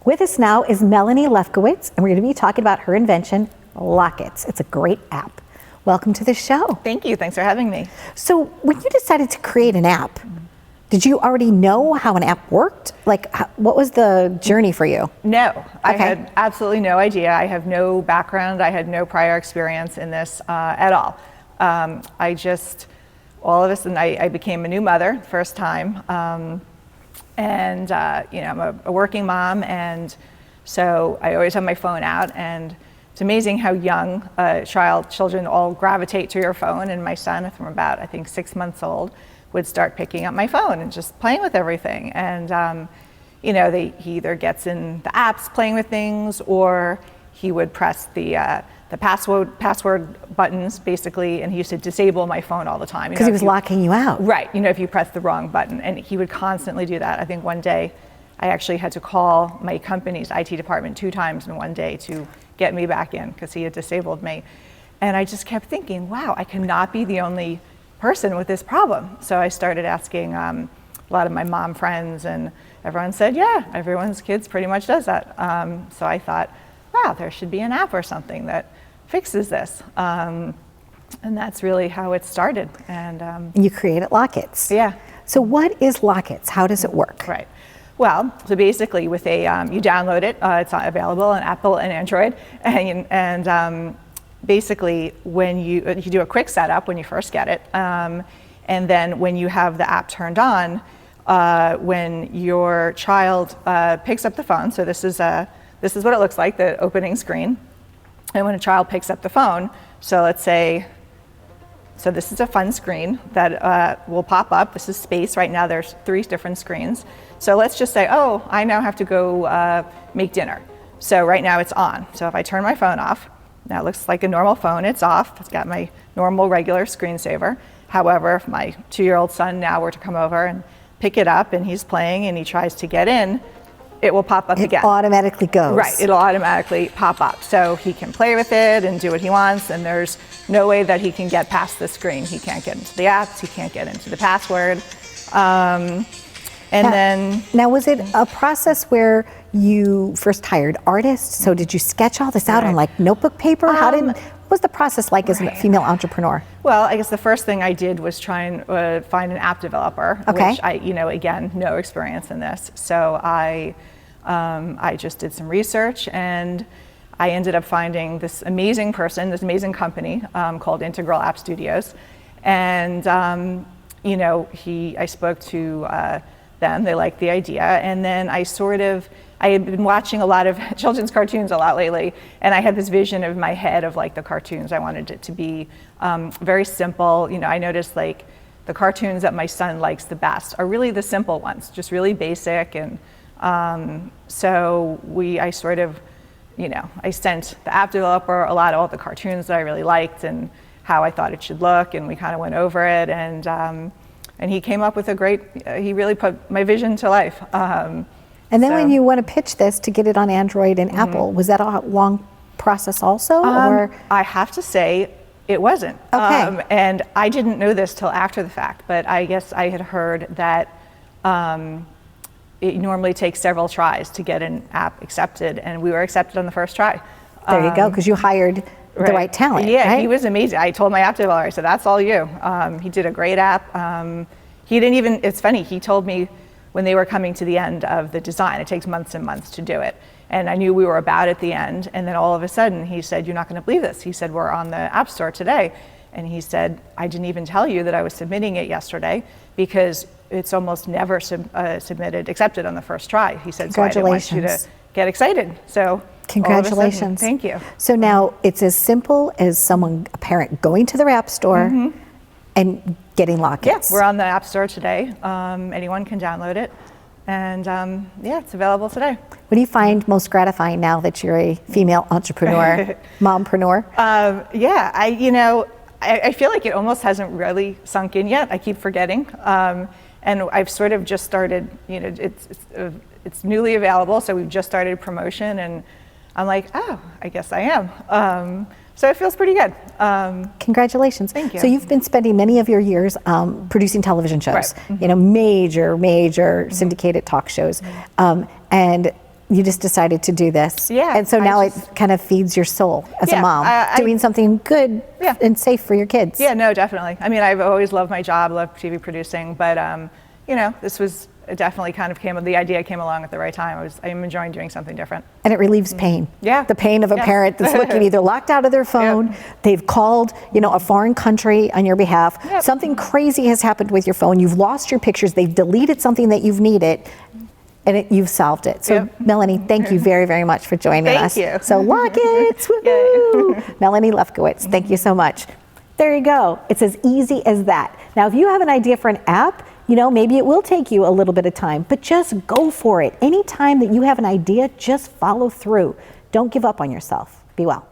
With us now is Melanie Lefkowitz, and we're going to be talking about her invention, Lefkowitz. It's a great app. Welcome to the show. Thank you. Thanks for having me. So when you decided to create an app, did you already know how an app worked? Like, what was the journey for you? No, I had absolutely no idea. I have no background. I had no prior experience in this at all. All of a sudden, I became a new mother, first time. I'm a working mom, and so I always have my phone out, and it's amazing how young children all gravitate to your phone. And my son, from about, I think, 6 months old, would start picking up my phone and just playing with everything. And he either gets in the apps playing with things, or he would press the password buttons, basically, and he used to disable my phone all the time. Because he was locking you out. Right, if you press the wrong button, and he would constantly do that. I think one day I actually had to call my company's IT department 2 times in one day to get me back in because he had disabled me. And I just kept thinking, wow, I cannot be the only person with this problem. So I started asking a lot of my mom friends, and everyone said, yeah, everyone's kids pretty much does that. So I thought, wow, there should be an app or something that fixes this. And that's really how it started. And you created Lefkowitz. Yeah. So what is Lefkowitz? How does it work? Right. Well, so basically with you download it, it's available on Apple and Android, and basically when you do a quick setup when you first get it, and then when you have the app turned on, when your child picks up the phone, so this is what it looks like, the opening screen, and when a child picks up the phone, so let's say, so this is a fun screen that will pop up. This is space. Right now there's 3 different screens. So let's just say, oh, I now have to go make dinner. So right now it's on. So if I turn my phone off, now it looks like a normal phone, it's off. It's got my normal regular screensaver. However, if my 2-year-old son now were to come over and pick it up and he's playing and he tries to get in, it will pop up again. It automatically goes. Right, it'll automatically pop up. So he can play with it and do what he wants, and there's no way that he can get past the screen. He can't get into the apps, he can't get into the password. Now, was it a process where you first hired artists? So did you sketch all this out on like notebook paper? What was the process like as a female entrepreneur? Well, I guess the first thing I did was try and find an app developer, which I, again, no experience in this. So I just did some research, and I ended up finding this amazing person, this amazing company called Integral App Studios. And, I spoke to them, they liked the idea. And then I had been watching a lot of children's cartoons a lot lately, and I had this vision of my head of like the cartoons. I wanted it to be very simple. I noticed like the cartoons that my son likes the best are really the simple ones, just really basic. And so I sent the app developer a lot of all the cartoons that I really liked and how I thought it should look, and we kind of went over it, and he came up with he really put my vision to life. And then when you want to pitch this to get it on Android and Apple, was that a long process also? Or? I have to say it wasn't. Okay. And I didn't know this till after the fact, but I guess I had heard that it normally takes several tries to get an app accepted, and we were accepted on the first try. There you go, because you hired the right talent. Yeah, right? He was amazing. I told my app developer, I said, that's all you. He did a great app. It's funny, he told me when they were coming to the end of the design, it takes months and months to do it. And I knew we were about at the end, and then all of a sudden he said, you're not gonna believe this. He said, we're on the App Store today. And he said, I didn't even tell you that I was submitting it yesterday because it's almost never accepted on the first try. He said, so I didn't want you to get excited. So congratulations. Sudden, thank you. So now it's as simple as a parent going to their app store and getting Lefkowitz. Yeah, we're on the App Store today. Anyone can download it. And it's available today. What do you find most gratifying now that you're a female entrepreneur, mompreneur? I feel like it almost hasn't really sunk in yet. I keep forgetting. And I've sort of just started, it's newly available, so we've just started promotion, and I'm like, oh, I guess I am. So it feels pretty good. Congratulations. Thank you. So you've been spending many of your years producing television shows, right. major syndicated talk shows. And you just decided to do this. Yeah, And so now it kind of feeds your soul as a mom, doing something good and safe for your kids. Yeah, no, definitely. I mean, I've always loved my job, loved TV producing, but you know, this was definitely kind of the idea came along at the right time. I'm enjoying doing something different. And it relieves pain. Yeah. The pain of a parent that's looking either locked out of their phone, they've called, you know, a foreign country on your behalf, something crazy has happened with your phone, you've lost your pictures, they've deleted something that you've needed, and you've solved it. So Melanie, thank you very, very much for joining us. Thank you. So Lockets, woohoo! Melanie Lefkowitz, thank you so much. There you go. It's as easy as that. Now, if you have an idea for an app, you know, maybe it will take you a little bit of time, but just go for it. Anytime that you have an idea, just follow through. Don't give up on yourself. Be well.